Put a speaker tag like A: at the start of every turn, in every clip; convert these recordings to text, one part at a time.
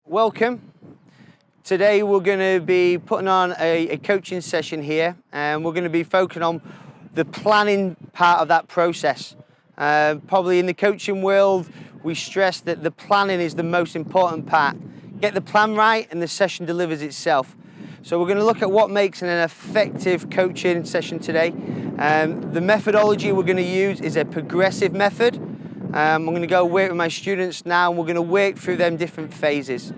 A: Welcome. Today we're going to be putting on a coaching session here, and we're going to be focusing on the planning part of that process. Probably in the coaching world, we stress that the planning is the most important part. Get the plan right and the session delivers itself. So we're going to look at what makes an effective coaching session today. The methodology we're going to use is a progressive method. I'm going to go work with my students now, and we're going to work through them different phases.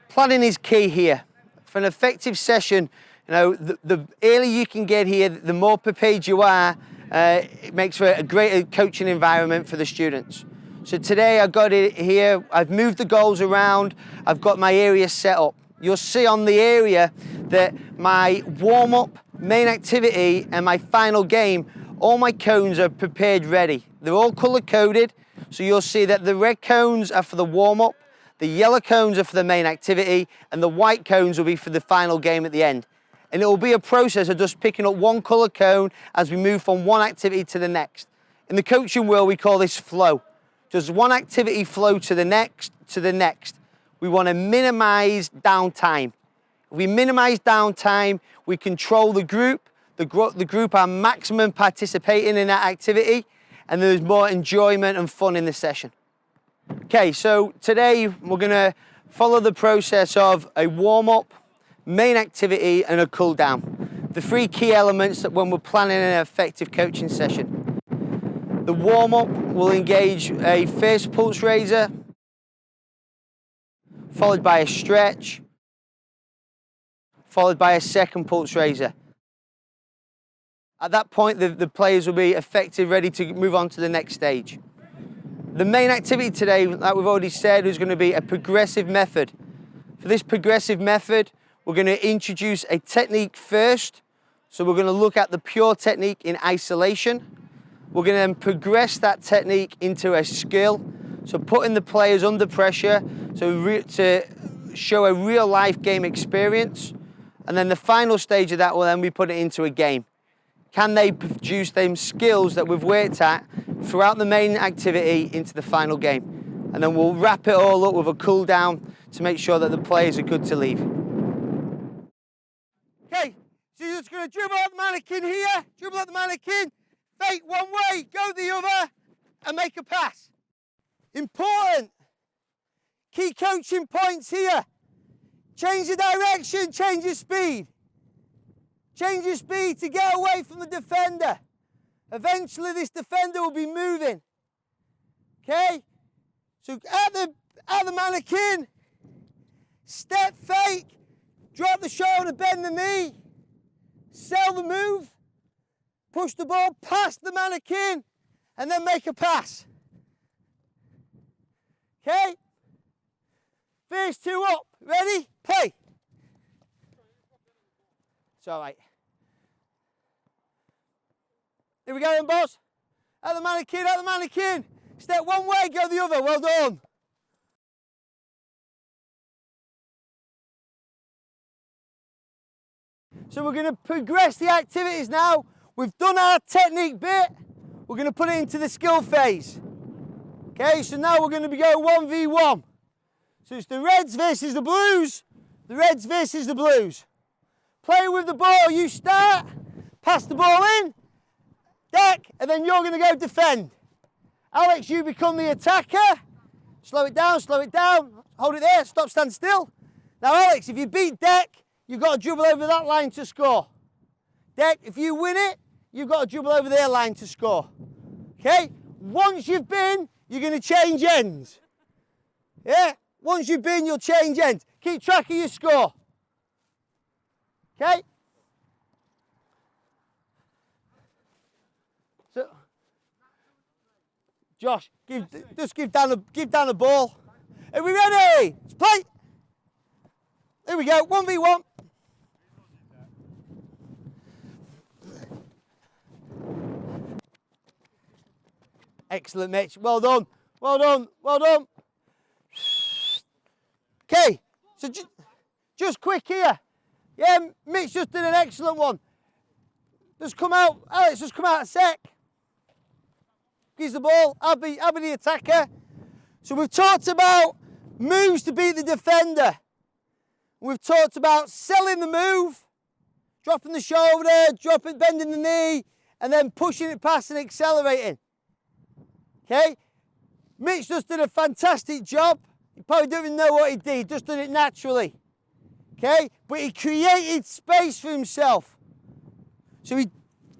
A: Planning is key here. For an effective session, the earlier you can get here, the more prepared you are. It makes for a greater coaching environment for the students. So today I got it here, I've moved the goals around, I've got my area set up. You'll see on the area that my warm-up, main activity and my final game, all my cones are prepared ready. They're all color-coded, so you'll see that the red cones are for the warm-up, the yellow cones are for the main activity, and the white cones will be for the final game at the end. And it will be a process of just picking up one color cone as we move from one activity to the next. In the coaching world, we call this flow. Just one activity flow to the next, to the next. We want to minimize downtime. If we minimize downtime, we control the group. The group are maximum participating in that activity, and there's more enjoyment and fun in the session. Okay, so today we're going to follow the process of a warm-up, main activity and a cool down. The three key elements that when we're planning an effective coaching session. The warm-up will engage a first pulse raiser, followed by a stretch, followed by a second pulse raiser. At that point, the players will be effective, ready to move on to the next stage. The main activity today, like we've already said, is going to be a progressive method. For this progressive method, we're going to introduce a technique first. So we're going to look at the pure technique in isolation. We're going to then progress that technique into a skill. So putting the players under pressure to show a real life game experience. And then the final stage of that will then be put it into a game. Can they produce them skills that we've worked at throughout the main activity into the final game? And then we'll wrap it all up with a cool down to make sure that the players are good to leave. Okay, so you're just going to dribble at the mannequin here, dribble at the mannequin, fake one way, go the other, and make a pass. Important. Key coaching points here. Change the direction, change your speed. Change your speed to get away from the defender. Eventually this defender will be moving. Okay? So at the mannequin, step fake, drop the shoulder, bend the knee, sell the move, push the ball past the mannequin, and then make a pass. Okay? First two up. Ready? Play. It's all right. Here we go then, boss. At the mannequin. Step one way, go the other. Well done. So we're going to progress the activities now. We've done our technique bit. We're going to put it into the skill phase. Okay, so now we're going to go 1v1. So it's the Reds versus the Blues. The Reds versus the Blues. Play with the ball. You start. Pass the ball in. Deck, and then you're going to go defend. Alex, you become the attacker. Slow it down, hold it there, stop, stand still. Now Alex, if you beat Deck, you've got to dribble over that line to score. Deck, if you win it, you've got to dribble over their line to score. Okay? Once you've been, you're going to change ends. Yeah? Once you've been, you'll change ends. Keep track of your score. Okay? So, Josh, give down the ball. Are we ready? Let's play. Here we go. 1v1. Excellent, Mitch. Well done. Okay, so just quick here. Yeah, Mitch just did an excellent one. Just come out, Alex, just come out a sec. Gives the ball, I'll be the attacker. So we've talked about moves to beat the defender. We've talked about selling the move, dropping the shoulder, bending the knee, and then pushing it past and accelerating. Okay? Mitch just did a fantastic job. You probably don't even know what he did, he just did it naturally. Okay? But he created space for himself. So he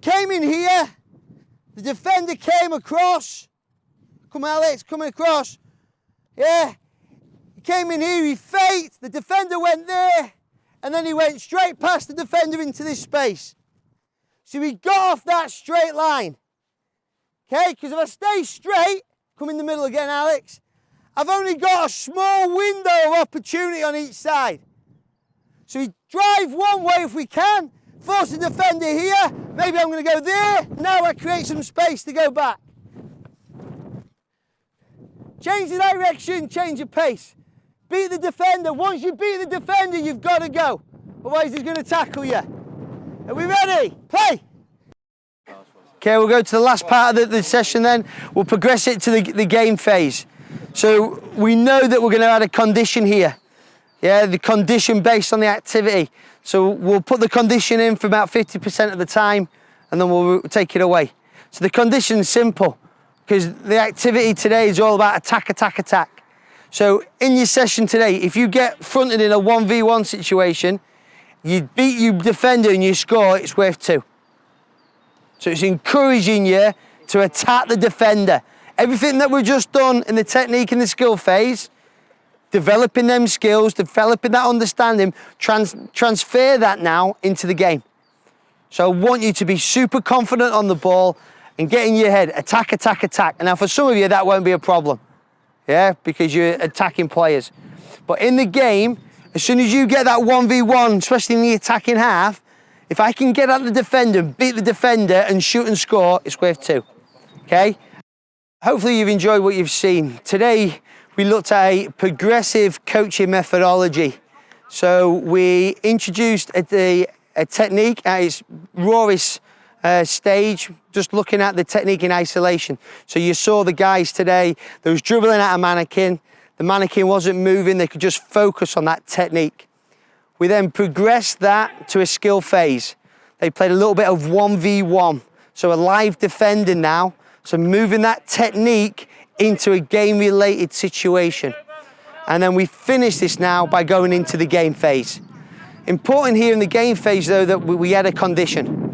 A: came in here, the defender came across. Come on, Alex, coming across. Yeah. He came in here, he faked, the defender went there, and then he went straight past the defender into this space. So he got off that straight line. Okay, because if I stay straight, come in the middle again, Alex, I've only got a small window of opportunity on each side. So we drive one way if we can, force the defender here, maybe I'm going to go there, now I create some space to go back. Change the direction, change the pace. Beat the defender. Once you beat the defender, you've got to go. Otherwise, he's going to tackle you. Are we ready? Play! Okay, we'll go to the last part of the session then. We'll progress it to the game phase. So we know that we're going to add a condition here. Yeah, the condition based on the activity. So we'll put the condition in for about 50% of the time, and then we'll take it away. So the condition's simple, because the activity today is all about attack, attack, attack. So in your session today, if you get fronted in a 1v1 situation, you beat your defender and you score, it's worth 2. So it's encouraging you to attack the defender. Everything that we've just done in the technique and the skill phase, developing them skills, developing that understanding, transfer that now into the game. So I want you to be super confident on the ball and get in your head, attack, attack, attack. And now for some of you, that won't be a problem. Yeah, because you're attacking players. But in the game, as soon as you get that 1v1, especially in the attacking half, if I can get at the defender, beat the defender and shoot and score, it's worth 2. Okay? Hopefully you've enjoyed what you've seen. Today, we looked at a progressive coaching methodology. So we introduced a technique at its rawest stage, just looking at the technique in isolation. So you saw the guys today, they was dribbling at a mannequin. The mannequin wasn't moving, they could just focus on that technique. We then progressed that to a skill phase. They played a little bit of 1v1, so a live defender now, so moving that technique into a game-related situation. And then we finish this now by going into the game phase. Important here in the game phase though that we had a condition.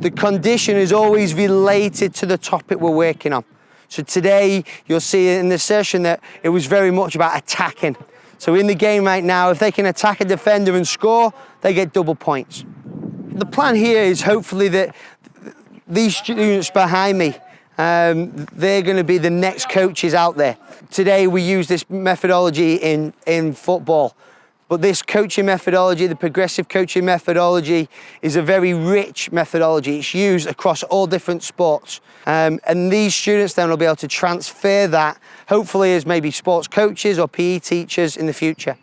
A: The condition is always related to the topic we're working on. So today, you'll see in the session that it was very much about attacking. So in the game right now, if they can attack a defender and score, they get double points. The plan here is hopefully that these students behind me, they're going to be the next coaches out there. Today, we use this methodology in football. But this coaching methodology, the progressive coaching methodology, is a very rich methodology. It's used across all different sports. And these students then will be able to transfer that, hopefully as maybe sports coaches or PE teachers in the future.